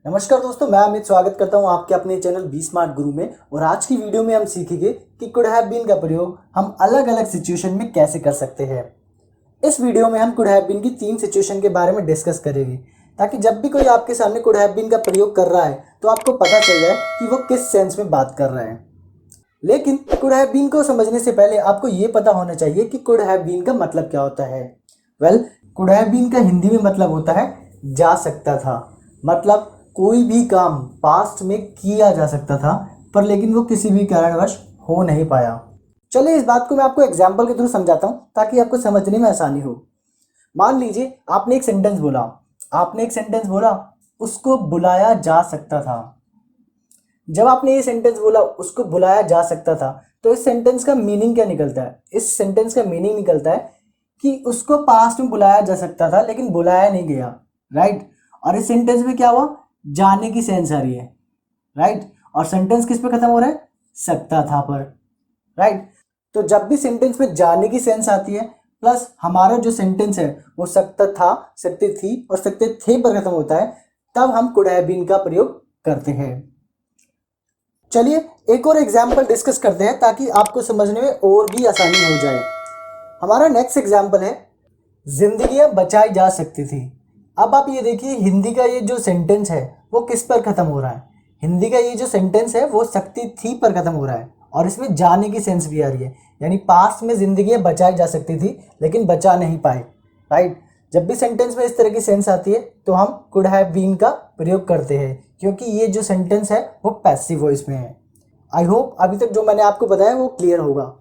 नमस्कार दोस्तों, मैं अमित स्वागत करता हूं आपके अपने चैनल बी स्मार्ट गुरु में। और आज की वीडियो में हम सीखेंगे कि कुड हैव बीन का प्रयोग हम अलग अलग सिचुएशन में कैसे कर सकते हैं। इस वीडियो में हम कुड हैव बीन की 3 सिचुएशन के बारे में डिस्कस करेंगे, ताकि जब भी कोई आपके सामने कुड हैव बीन का प्रयोग कर रहा है तो आपको पता चल जाए कि वो किस सेंस में बात कर रहा है। लेकिन कुड हैव बीन को समझने से पहले आपको ये पता होना चाहिए कि कुड हैव बीन का मतलब क्या होता है। कुड हैव बीन का हिंदी में मतलब होता है जा सकता था। मतलब कोई भी काम पास्ट में किया जा सकता था, पर लेकिन वो किसी भी कारणवश हो नहीं पाया। चलिए इस बात को मैं आपको एग्जाम्पल के थ्रू समझाता हूँ ताकि आपको समझने में आसानी हो। मान लीजिए आपने एक सेंटेंस बोला, उसको बुलाया जा सकता था। जब आपने ये सेंटेंस बोला उसको बुलाया जा सकता था, तो इस सेंटेंस का मीनिंग क्या निकलता है? इस सेंटेंस का मीनिंग निकलता है कि उसको पास्ट में बुलाया जा सकता था लेकिन बुलाया नहीं गया, राइट। और इस सेंटेंस में क्या हुआ? जाने की सेंस आ रही है, राइट। और सेंटेंस किस पे खत्म हो रहा है? सकता था पर, राइट। तो जब भी सेंटेंस में जाने की सेंस आती है प्लस हमारा जो सेंटेंस है वो सकता था, सकती थी और सकते थे पर खत्म होता है, तब हम कुड हैव बीन का प्रयोग करते हैं। चलिए एक और एग्जाम्पल डिस्कस करते हैं ताकि आपको समझने में और भी आसानी हो जाए। हमारा नेक्स्ट एग्जाम्पल है, जिंदगियां बचाई जा सकती थी। अब आप ये देखिए, हिंदी का ये जो सेंटेंस है वो किस पर खत्म हो रहा है? हिंदी का ये जो सेंटेंस है वो सकती थी पर खत्म हो रहा है और इसमें जाने की सेंस भी आ रही है। यानी पास्ट में जिंदगियां बचाई जा सकती थी लेकिन बचा नहीं पाए, राइट। जब भी सेंटेंस में इस तरह की सेंस आती है तो हम कुड हैव बीन का प्रयोग करते हैं, क्योंकि ये जो सेंटेंस है वो पैसिव वॉइस में है। आई होप अभी तक जो मैंने आपको बताया वो क्लियर होगा,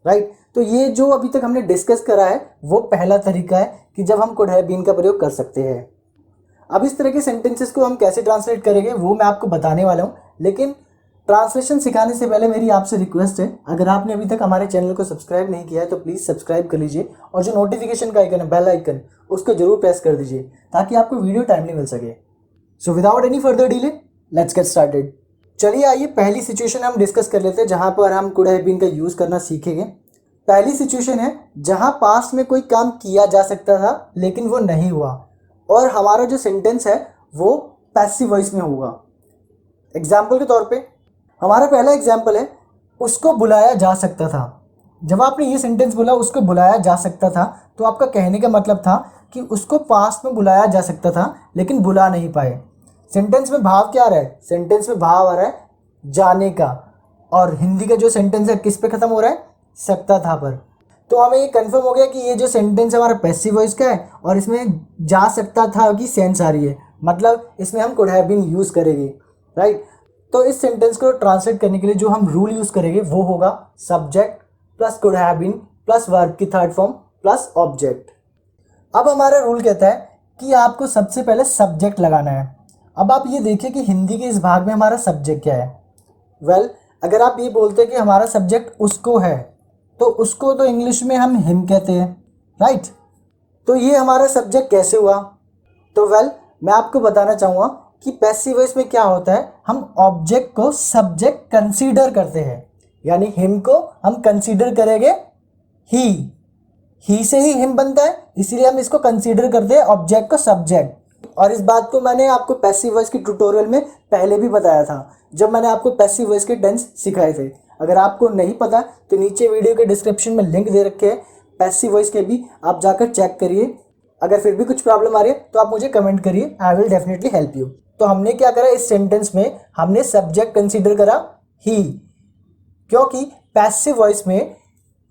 राइट। तो ये जो अभी तक हमने डिस्कस करा है वो पहला तरीका है कि जब हम कुड हैव बीन का प्रयोग कर सकते हैं। अब इस तरह के सेंटेंसेस को हम कैसे ट्रांसलेट करेंगे वो मैं आपको बताने वाला हूँ, लेकिन ट्रांसलेशन सिखाने से पहले मेरी आपसे रिक्वेस्ट है, अगर आपने अभी तक हमारे चैनल को सब्सक्राइब नहीं किया है तो प्लीज़ सब्सक्राइब कर लीजिए और जो नोटिफिकेशन का आइकन है, बेल आइकन, उसको जरूर प्रेस कर दीजिए ताकि आपको वीडियो टाइमली मिल सके। So without any further delay let's get started. चलिए आइए पहली सिचुएशन हम डिस्कस कर लेते हैं जहाँ पर हम कुड हैव बीन का यूज़ करना सीखेंगे। पहली सिचुएशन है जहाँ पास्ट में कोई काम किया जा सकता था लेकिन वो नहीं हुआ और हमारा जो सेंटेंस है वो पैसिव वॉइस में होगा। एग्जाम्पल के तौर पे हमारा पहला एग्जाम्पल है, उसको बुलाया जा सकता था। जब आपने ये सेंटेंस बोला उसको बुलाया जा सकता था, तो आपका कहने का मतलब था कि उसको पास्ट में बुलाया जा सकता था लेकिन बुला नहीं पाए। सेंटेंस में भाव क्या आ रहा है? सेंटेंस में भाव आ रहा है जाने का, और हिंदी का जो सेंटेंस है किस पे खत्म हो रहा है? सकता था पर। तो हमें ये कंफर्म हो गया कि ये जो सेंटेंस हमारा पैसिव वॉइस का है और इसमें जा सकता था की सेंस आ रही है, मतलब इसमें हम कुड हैव बीन यूज़ करेंगे, राइट। तो इस सेंटेंस को ट्रांसलेट करने के लिए जो हम रूल यूज़ करेंगे वो होगा subject plus could have been plus verb की थर्ड फॉर्म प्लस ऑब्जेक्ट। अब हमारा रूल कहता है कि आपको सबसे पहले सब्जेक्ट लगाना है। अब आप ये देखिए कि हिंदी के इस भाग में हमारा सब्जेक्ट क्या है। अगर आप ये बोलते हैं कि हमारा सब्जेक्ट उसको है, तो उसको तो इंग्लिश में हम हिम कहते हैं, राइट। तो ये हमारा सब्जेक्ट कैसे हुआ? तो मैं आपको बताना चाहूँगा कि पैसिव वॉइस में क्या होता है, हम ऑब्जेक्ट को सब्जेक्ट कंसीडर करते हैं। यानी हिम को हम कंसीडर करेंगे ही से ही हिम बनता है, इसीलिए हम इसको कंसीडर करते हैं ऑब्जेक्ट को सब्जेक्ट। और इस बात को मैंने आपको पैसिव वॉइस की ट्यूटोरियल में पहले भी बताया था, जब मैंने आपको पैसिव वॉइस के टेंस सिखाए थे। अगर आपको नहीं पता तो नीचे वीडियो के डिस्क्रिप्शन में लिंक दे रखे हैं पैसिव वॉइस के भी, आप जाकर चेक करिए। अगर फिर भी कुछ प्रॉब्लम आ रही है तो आप मुझे कमेंट करिए, I will definitely help you. तो हमने क्या करा, इस सेंटेंस में हमने सब्जेक्ट कंसीडर करा ही, क्योंकि पैसिव वॉइस में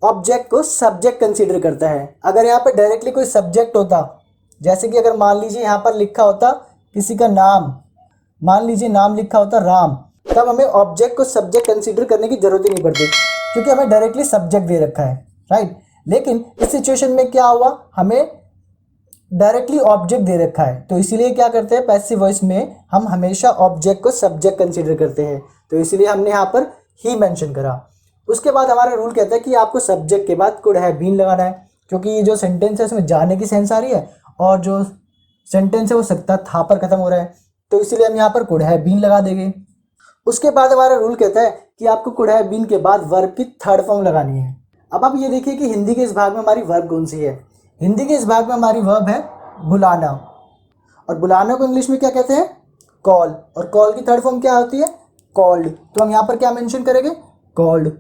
ऑब्जेक्ट को सब्जेक्ट कंसीडर करता है। अगर यहाँ पर डायरेक्टली कोई सब्जेक्ट होता, जैसे कि अगर मान लीजिए यहाँ पर लिखा होता किसी का नाम, मान लीजिए नाम लिखा होता राम, तब हमें ऑब्जेक्ट को सब्जेक्ट कंसीडर करने की जरूरत ही नहीं पड़ती, क्योंकि हमें डायरेक्टली सब्जेक्ट दे रखा है, राइट। लेकिन इस सिचुएशन में क्या हुआ, हमें डायरेक्टली ऑब्जेक्ट दे रखा है, तो इसीलिए क्या करते हैं, पैसिव वॉइस में हम हमेशा ऑब्जेक्ट को सब्जेक्ट कंसीडर करते हैं, तो इसलिए हमने यहाँ पर ही मेंशन करा। उसके बाद हमारा रूल कहता है कि आपको सब्जेक्ट के बाद कुड हैव बीन लगाना है, क्योंकि ये जो सेंटेंस है उसमें जाने की सेंस आ रही है और जो सेंटेंस है वो सकता था पर खत्म हो रहा है, तो इसीलिए हम यहाँ पर कुड हैव बीन लगा देंगे। उसके बाद हमारा रूल कहता है कि आपको कुड हैव बीन के बाद वर्ब की थर्ड फॉर्म लगानी है। अब आप ये देखिए कि हिंदी के इस भाग में हमारी वर्ब कौन सी है। हिंदी के इस भाग में हमारी वर्ब है बुलाना, और बुलाना को इंग्लिश में क्या कहते हैं? कॉल, और कॉल की थर्ड फॉर्म क्या होती है? कॉल्ड। तो हम यहाँ पर क्या मेंशन करेंगे? कॉल्ड।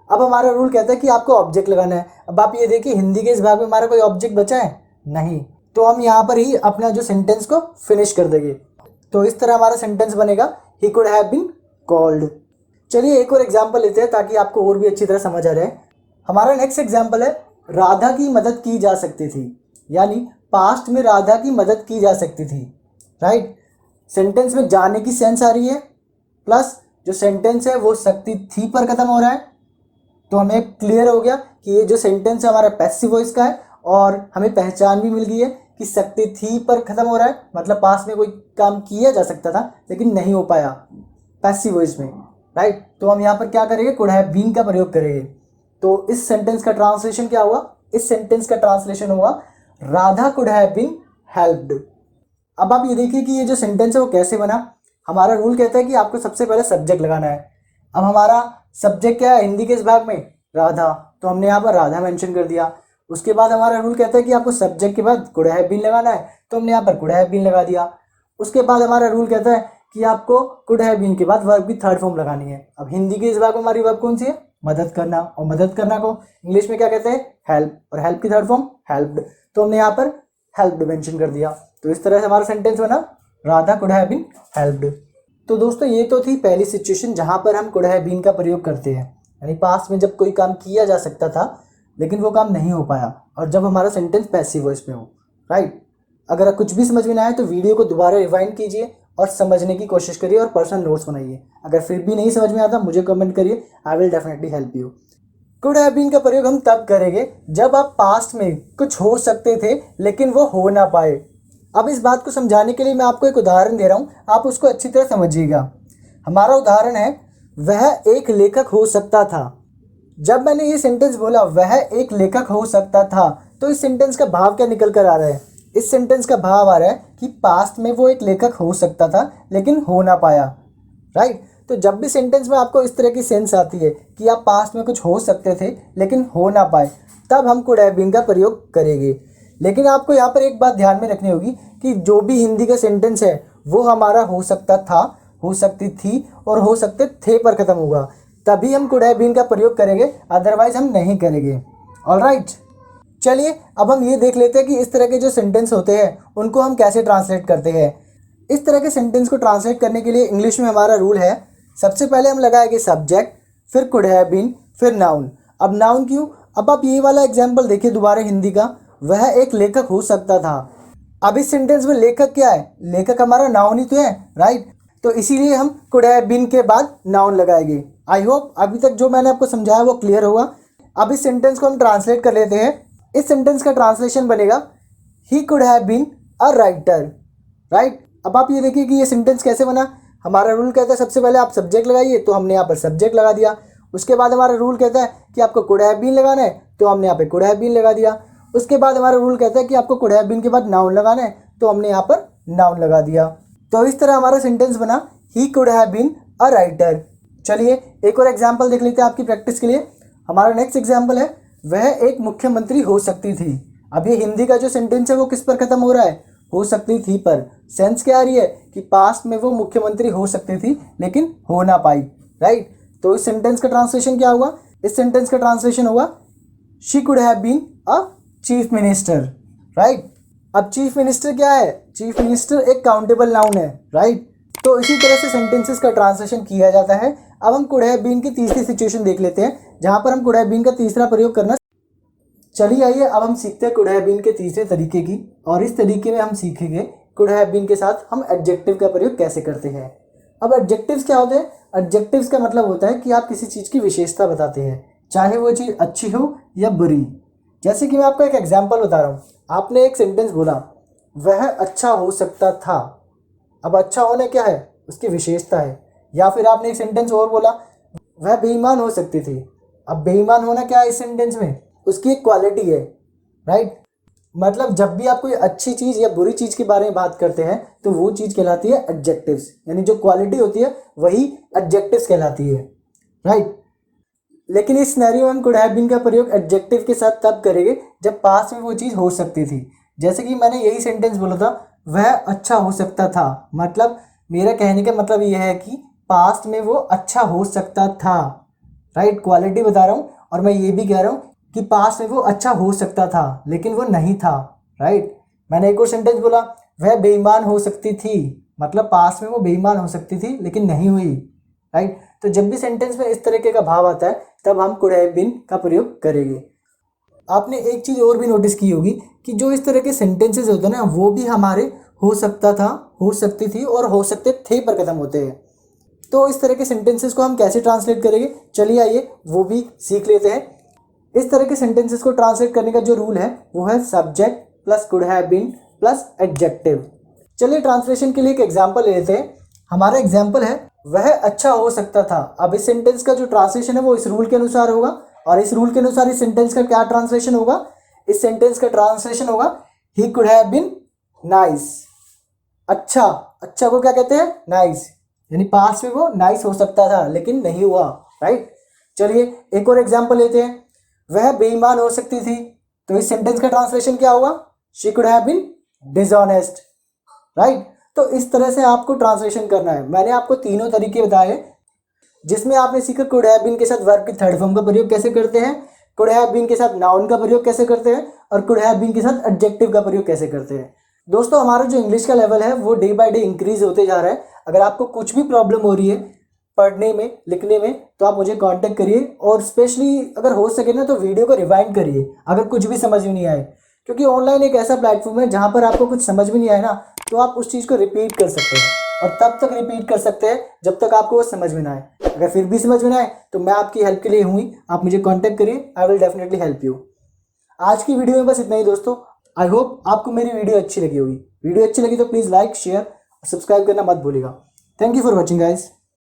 अब हमारा रूल कहता है कि आपको ऑब्जेक्ट लगाना है। अब आप ये देखिए हिंदी के इस भाग में हमारा कोई ऑब्जेक्ट बचा है? नहीं। तो हम यहाँ पर ही अपना जो सेंटेंस को फिनिश कर देंगे। तो इस तरह हमारा सेंटेंस बनेगा, he could have been called. चलिए एक और एग्जाम्पल लेते हैं ताकि आपको और भी अच्छी तरह समझ आ रहा है। हमारा नेक्स्ट एग्जाम्पल है, राधा की मदद की जा सकती थी, यानी पास्ट में राधा की मदद की जा सकती थी। राइट। सेंटेंस में जाने की सेंस आ रही है, प्लस जो सेंटेंस है वो सकती थी पर खत्म हो रहा है। तो हमें क्लियर हो गया कि ये जो सेंटेंस है हमारा पैसिव वॉइस का है, और हमें पहचान भी मिल गई है कि सकती थी पर खत्म हो रहा है, मतलब पास में कोई काम किया जा सकता था लेकिन नहीं हो पाया पैसिव वॉइस में। राइट। तो हम यहाँ पर क्या करेंगे? कुड हैव बीन का प्रयोग करेंगे। तो इस सेंटेंस का ट्रांसलेशन क्या हुआ? इस सेंटेंस का ट्रांसलेशन हुआ, Radha could have been helped. अब आप ये देखिए कि ये जो सेंटेंस है वो कैसे बना। हमारा रूल कहता है कि आपको सबसे पहले सब्जेक्ट लगाना है। अब हमारा सब्जेक्ट क्या है हिंदी के इस भाग में? राधा। तो हमने यहाँ पर राधा मेंशन कर दिया। उसके बाद हमारा रूल कहता है कि आपको सब्जेक्ट के बाद कुड हैव बीन लगाना है, तो हमने यहाँ पर कुड हैव बीन लगा दिया। उसके बाद हमारा रूल कहता है कि आपको कुड हैव बीन के बाद वर्ब की थर्ड फॉर्म लगानी है। अब हिंदी के इस भाग में हमारी वर्ब कौन सी है? मदद करना, और मदद करना को इंग्लिश में क्या कहते हैं? हेल्प, और हेल्प की थर्ड फॉर्म हेल्प्ड। तो हमने यहाँ पर हेल्प्ड मेंशन कर दिया। तो इस तरह से हमारा सेंटेंस बना, Radha could have been helped. तो दोस्तों ये तो थी पहली सिचुएशन जहाँ पर हम कुड हैव बीन का प्रयोग करते हैं, यानी पास्ट में जब कोई काम किया जा सकता था लेकिन वो काम नहीं हो पाया, और जब हमारा सेंटेंस पैसिव वॉइस में हो। राइट। अगर कुछ भी समझ में ना आए तो वीडियो को दोबारा रिवाइंड कीजिए और समझने की कोशिश करिए और पर्सनल नोट्स बनाइए। अगर फिर भी नहीं समझ में आता मुझे कमेंट करिए, I will definitely help you. Could have been का प्रयोग हम तब करेंगे जब आप पास्ट में कुछ हो सकते थे लेकिन वो हो ना पाए। अब इस बात को समझाने के लिए मैं आपको एक उदाहरण दे रहा हूँ, आप उसको अच्छी तरह समझिएगा। हमारा उदाहरण है, वह एक लेखक हो सकता था। जब मैंने ये सेंटेंस बोला वह एक लेखक हो सकता था, तो इस सेंटेंस का भाव क्या निकल कर आ रहा है? इस सेंटेंस का भाव आ रहा है कि पास्ट में वो एक लेखक हो सकता था लेकिन हो ना पाया। राइट। तो जब भी सेंटेंस में आपको इस तरह की सेंस आती है कि आप पास्ट में कुछ हो सकते थे लेकिन हो ना पाए, तब हम कुड हैव बीन का प्रयोग करेंगे। लेकिन आपको यहाँ पर एक बात ध्यान में रखनी होगी कि जो भी हिंदी का सेंटेंस है वो हमारा हो सकता था, हो सकती थी और हो सकते थे पर खत्म होगा, तभी हम कुड हैव बीन का प्रयोग करेंगे, अदरवाइज हम नहीं करेंगे। ऑलराइट। चलिए अब हम ये देख लेते हैं कि इस तरह के जो सेंटेंस होते हैं उनको हम कैसे ट्रांसलेट करते हैं। इस तरह के सेंटेंस को ट्रांसलेट करने के लिए इंग्लिश में हमारा रूल है, सबसे पहले हम लगाएंगे सब्जेक्ट, फिर कुड हैव बीन, फिर नाउन। अब नाउन क्यों? अब आप ये वाला एग्जाम्पल देखिए दोबारा हिंदी का, वह एक लेखक हो सकता था। अब इस सेंटेंस में लेखक क्या है? लेखक हमारा नाउन ही तो है। राइट। तो इसीलिए हम कुड हैव बीन के बाद नाउन लगाएंगे। आई होप अभी तक जो मैंने आपको समझाया वो क्लियर होगा। अब इस सेंटेंस को हम ट्रांसलेट कर लेते हैं। इस सेंटेंस का ट्रांसलेशन बनेगा, he could have been a writer. Right. अब आप ये देखिए कि ये सेंटेंस कैसे बना। हमारा रूल कहता है सबसे पहले आप सब्जेक्ट लगाइए, तो हमने यहाँ पर सब्जेक्ट लगा दिया। उसके बाद हमारा रूल कहता है कि आपको कुड हैव बीन लगाना है, तो हमने यहाँ पे कुड हैव बीन लगा दिया। उसके बाद हमारा रूल कहता है कि आपको कुड हैव बीन के बाद नाउन लगाना है, तो हमने यहाँ पर नाउन लगा दिया। तो इस तरह हमारा सेंटेंस बना, he could have been a writer. चलिए एक और एग्जाम्पल देख लेते हैं आपकी प्रैक्टिस के लिए। हमारा नेक्स्ट एग्जाम्पल है, वह एक मुख्यमंत्री हो सकती थी। अब ये हिंदी का जो सेंटेंस है वो किस पर खत्म हो रहा है? हो सकती थी पर। सेंस क्या आ रही है कि पास्ट में वो मुख्यमंत्री हो सकती थी लेकिन हो ना पाई। राइट। तो इस सेंटेंस का ट्रांसलेशन क्या हुआ? इस सेंटेंस का ट्रांसलेशन हुआ, she could have been a chief minister. Right. अब चीफ मिनिस्टर क्या है? चीफ मिनिस्टर एक काउंटेबल नाउन है। राइट। तो इसी तरह से सेंटेंसेस का ट्रांसलेशन किया जाता है। अब हम कुड हैव बीन की तीसरी सिचुएशन देख लेते हैं जहां पर हम कुड हैव बीन का तीसरा प्रयोग करना। चलिए आइए अब हम सीखते हैं कुड हैव बीन के तीसरे तरीके की, और इस तरीके में हम सीखेंगे कुड हैव बीन के साथ हम एडजेक्टिव का प्रयोग कैसे करते हैं। अब एडजेक्टिव्स क्या होते हैं? एडजेक्टिव्स का मतलब होता है कि आप किसी चीज़ की विशेषता बताते हैं, चाहे वो चीज़ अच्छी हो या बुरी। जैसे कि मैं आपको एक एग्जाम्पल बता रहा हूँ। आपने एक सेंटेंस बोला, वह अच्छा हो सकता था। अब अच्छा होना क्या है? उसकी विशेषता है। या फिर आपने एक सेंटेंस और बोला, वह बेईमान हो सकती थी। अब बेईमान होना क्या है इस सेंटेंस में? उसकी एक क्वालिटी है। राइट। मतलब जब भी आप कोई अच्छी चीज़ या बुरी चीज़ के बारे में बात करते हैं तो वो चीज़ कहलाती है एडजेक्टिव्स, यानी जो क्वालिटी होती है वही एडजेक्टिव्स कहलाती है। राइट। लेकिन इस सिनेरियो में हम कुड हैव बीन का प्रयोग एडजेक्टिव के साथ तब करेंगे जब पास में वो चीज़ हो सकती थी। जैसे कि मैंने यही सेंटेंस बोला था, वह अच्छा हो सकता था। मतलब मेरा कहने का मतलब ये है कि पास्ट में वो अच्छा हो सकता था, राइट। क्वालिटी बता रहा हूँ और मैं ये भी कह रहा हूँ कि पास्ट में वो अच्छा हो सकता था लेकिन वो नहीं था, राइट। मैंने एक और सेंटेंस बोला, वह बेईमान हो सकती थी, मतलब पास्ट में वो बेईमान हो सकती थी लेकिन नहीं हुई, राइट। तो जब भी सेंटेंस में इस तरीके का भाव आता है तब हम कुड हैव बीन का प्रयोग करेंगे। आपने एक चीज़ और भी नोटिस की होगी कि जो इस तरह के सेंटेंसेस होते हैं ना, वो भी हमारे हो सकता था, हो सकती थी और हो सकते थे पर खत्म होते हैं। तो इस तरह के सेंटेंसेस को हम कैसे ट्रांसलेट करेंगे, चलिए आइए वो भी सीख लेते हैं। इस तरह के सेंटेंसेस को ट्रांसलेट करने का जो रूल है वो है subject plus could have been plus adjective. चलिए ट्रांसलेशन के लिए एक एग्जाम्पल लेते हैं। हमारा एग्जाम्पल है, वह अच्छा हो सकता था। अब इस सेंटेंस का जो ट्रांसलेशन है वो इस रूल के अनुसार होगा, और इस रूल के अनुसार इस सेंटेंस का क्या ट्रांसलेशन होगा, इस सेंटेंस का ट्रांसलेशन होगा he could have been nice. अच्छा, अच्छा को क्या कहते हैं, नाइस, यानी पास्ट में वो नाइस हो सकता था लेकिन नहीं हुआ, राइट। चलिए एक और एग्जाम्पल लेते हैं, वह बेईमान हो सकती थी। तो इस सेंटेंस का ट्रांसलेशन क्या होगा, she could have been dishonest, right. तो इस तरह से आपको ट्रांसलेशन करना है। मैंने आपको तीनों तरीके बताए जिसमें आपने सीखा कुड हैव बीन के साथ वर्ब की थर्ड फॉर्म का प्रयोग कैसे करते हैं, कुड हैव बीन के साथ नाउन का प्रयोग कैसे करते हैं, और कुड हैव बीन के साथ एडजेक्टिव का प्रयोग कैसे करते हैं। दोस्तों हमारा जो इंग्लिश का लेवल है वो डे बाय डे इंक्रीज होते जा रहा है। अगर आपको कुछ भी प्रॉब्लम हो रही है पढ़ने में, लिखने में, तो आप मुझे कांटेक्ट करिए, और स्पेशली अगर हो सके ना तो वीडियो को रिवाइंड करिए अगर कुछ भी समझ में नहीं आए, क्योंकि ऑनलाइन एक ऐसा प्लेटफॉर्म है जहाँ पर आपको कुछ समझ में नहीं आए ना तो आप उस चीज़ को रिपीट कर सकते हैं, और तब तक रिपीट कर सकते हैं जब तक आपको वो समझ में ना आए। अगर फिर भी समझ में ना आए तो मैं आपकी हेल्प के लिए हूँ ही, आप मुझे कॉन्टैक्ट करिए, I will definitely help you. आज की वीडियो में बस इतना ही दोस्तों। आई होप आपको मेरी वीडियो अच्छी लगी होगी। वीडियो अच्छी लगी तो प्लीज़ लाइक, शेयर और सब्सक्राइब करना मत भूलिएगा। Thank you for watching guys.